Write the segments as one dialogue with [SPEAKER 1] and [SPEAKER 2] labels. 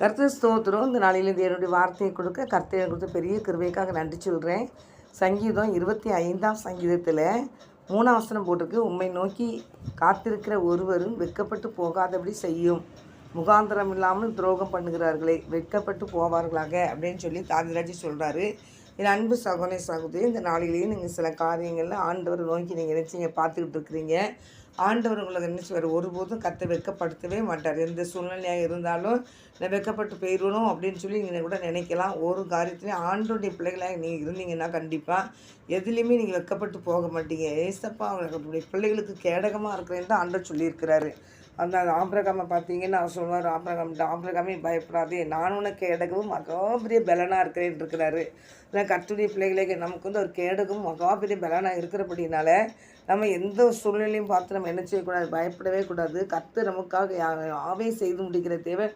[SPEAKER 1] கர்த்தர் ஸ்தோத்திரம். இந்த நாளிலிருந்து என்னுடைய வார்த்தையை கொடுக்க கர்த்தரை கொடுத்த பெரிய கிருபைக்காக நன்றி சொல்கிறேன். சங்கீதம் 25ஆம் சங்கீதத்தில் 3ஆம் வசனம் போட்டிருக்கு. உம்மை நோக்கி காத்திருக்கிற ஒருவரும் வெட்கப்பட்டு போகாதபடி செய்யும். முகாந்திரம் இல்லாமல் துரோகம் பண்ணுகிறார்களே வெட்கப்பட்டு போவார்களாக அப்படின்னு சொல்லி தாவீது சொல்கிறாரு. என் அன்பு சகோதரி சகோதரி, இந்த நாளிலேயே நீங்கள் சில காரியங்களில் ஆண்டவர் நோக்கி நீங்கள் நினச்சிங்க பார்த்துக்கிட்டு இருக்கிறீங்க. ஆண்டவர் உங்களை நினச்சிவார். ஒருபோதும் கத்தை வெட்கப்படுத்தவே மாட்டார். எந்த சூழ்நிலையாக இருந்தாலும் நான் வெட்கப்பட்டு போயிடணும் அப்படின்னு சொல்லி நீங்கள் கூட நினைக்கலாம். ஒரு காரியத்துலேயும் ஆண்டோடைய பிள்ளைகளாக நீங்கள் இருந்தீங்கன்னா கண்டிப்பாக எதுலேயுமே நீங்கள் வெட்கப்பட்டு போக மாட்டீங்க. ஏசப்பா அவர்களுடைய பிள்ளைகளுக்கு கேடகமாக இருக்கிறேன்னு தான் ஆண்டவர் சொல்லியிருக்கிறாரு. அந்த ஆபிரகாமை பார்த்தீங்கன்னா அவர் சொல்லுவார், ஆபிரகாமே பயப்படாதே, நான் உனக்கு கேடகவும் மகாபெரிய பலனாக இருக்கிறேன்னு இருக்கிறாரு. ஆனால் கர்த்தருடைய பிள்ளைகளே நமக்கு வந்து ஒரு கேடகம் மகாபெரிய பலனாக இருக்கிறபடினால நம்ம எந்த சூழ்நிலையும் பார்த்து நம்ம என்ன செய்யக்கூடாது, பயப்படவே கூடாது. கர்த்தர் நமக்காக யாவே செய்து முடிக்கிற தேவை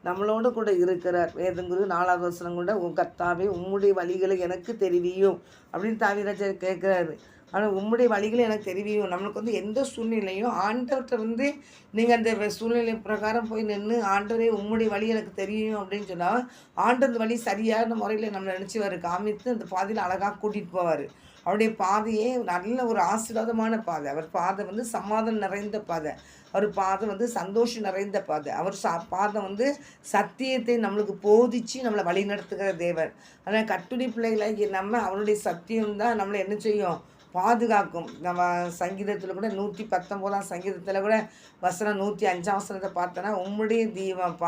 [SPEAKER 1] நம்மளோட கூட இருக்கிறார். வேதங்குரு 4ஆவது வசனம் கூட உன் கர்த்தாவே உம்முடைய வழிகளை எனக்கு தெரிவியும் அப்படின்னு தாவீது கேட்குறாரு. ஆனால் உம்முடைய வழிகளை எனக்கு தெரிவியும். நம்மளுக்கு வந்து எந்த சூழ்நிலையும் ஆண்டவர்கிட்ட வந்து நீங்கள் அந்த சூழ்நிலை பிரகாரம் போய் நின்று ஆண்டவரே உம்முடைய வழி எனக்கு தெரியும் அப்படின்னு சொன்னால் ஆண்டவர் வழி சரியான முறையில் நம்மளை நினச்சிவார், காமித்து அந்த பாதையில் அழகாக கூட்டிகிட்டு போவார். அவருடைய பாதையே நல்ல ஒரு ஆசீர்வாதமான பாதை. அவர் பாதை வந்து சமாதானம் நிறைந்த பாதை. அவர் பாதை வந்து சந்தோஷம் நிறைந்த பாதை. அவர் பாதை வந்து சத்தியத்தை நம்மளுக்கு போதிச்சு நம்மளை வழி நடத்துகிற தேவர். ஆனால் கட்டுரை பிள்ளைகளாகி நம்ம அவருடைய சத்தியம்தான் நம்மளை என்ன செய்யும், பாதுகாக்கும். நம்ம சங்கீதத்தில் கூட 119ஆம் சங்கீதத்தில் கூட வசனம் 105ஆம் வசனத்தை பார்த்தோன்னா உம்முடைய தீபம்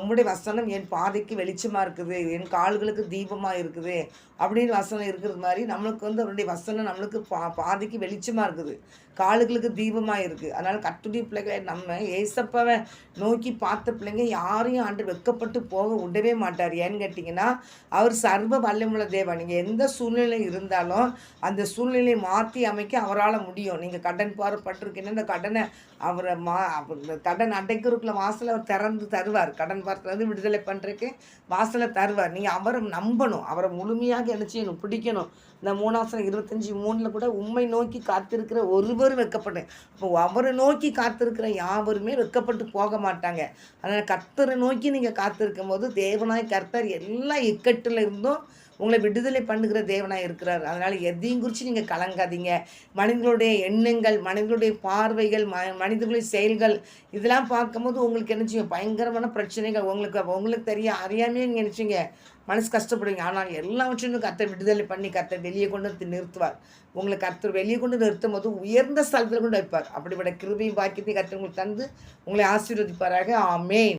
[SPEAKER 1] உம்முடைய வசனம் என் பாதைக்கு வெளிச்சமாக இருக்குது, என் கால்களுக்கு தீபமாக இருக்குது அப்படின்னு வசனம் இருக்கிறது மாதிரி நம்மளுக்கு வந்து அவருடைய வசனம் நம்மளுக்கு பாதைக்கு வெளிச்சமாக இருக்குது, கால்களுக்கு தீபமாக இருக்குது. அதனால் கர்த்தருடைய பிள்ளைகளை நம்ம ஏசப்பாவை நோக்கி பார்த்த பிள்ளைங்க யாரையும் ஆண்டு வெட்கப்பட்டு போக விடவே மாட்டார். ஏன்னு கேட்டிங்கன்னா அவர் சர்வ வல்லமுள்ள தேவன். நீங்கள் எந்த சூழ்நிலை இருந்தாலும் அந்த சூழ்நிலையை மாற்றி அமைக்க அவரால் முடியும். நீங்கள் கடன் பாரப்பட்டிருக்கீங்கன்னா இந்த கடனை அவரை கடன் அடைக்கிறதுக்குள்ள வாசலை அவர் திறந்து தருவார். கடன் பாரத்துலேருந்து விடுதலை பண்ணுறதுக்கு வாசலை தருவார். நீங்கள் அவரை நம்பணும், அவரை முழுமையாக என்ன செய்யணும், பிடிக்கணும். இந்த 3ஆம் 25:3 கூட உம்மை நோக்கி காத்திருக்கிற ஒருவரும் வெட்கப்பட்டேன். இப்போ அவரை நோக்கி காத்திருக்கிற யாவருமே வெட்கப்பட்டு போக மாட்டாங்க. அதனால் கர்த்தரை நோக்கி நீங்கள் காத்திருக்கும் போது தேவனாய் கர்த்தர் எல்லா இக்கட்டில் இருந்தும் உங்களை விடுதலை பண்ணுகிற தேவனாக இருக்கிறார். அதனால் எதையும் குறித்து நீங்கள் கலங்காதீங்க. மனிதர்களுடைய எண்ணங்கள், மனிதர்களுடைய பார்வைகள், மனிதர்களுடைய செயல்கள் இதெல்லாம் பார்க்கும்போது உங்களுக்கு என்ன செய்யும், பயங்கரமான பிரச்சனைகள் உங்களுக்கு அறியாமையே நீங்கள் நினச்சிங்க மனசு கஷ்டப்படுவீங்க. ஆனால் எல்லாவற்றையும் கர்த்தர் விடுதலை பண்ணி கர்த்தர் வெளியே கொண்டு வந்து நிறுத்துவார். உங்களை கர்த்தர் வெளியே கொண்டு நிறுத்தும் போது உயர்ந்த ஸ்தலத்தில் கொண்டு வைப்பார். அப்படிப்பட்ட கிருபையும் பாக்கியத்தையும் கர்த்தர் உங்களுக்கு தந்து உங்களை ஆசீர்வதிப்பாராக. ஆமென்.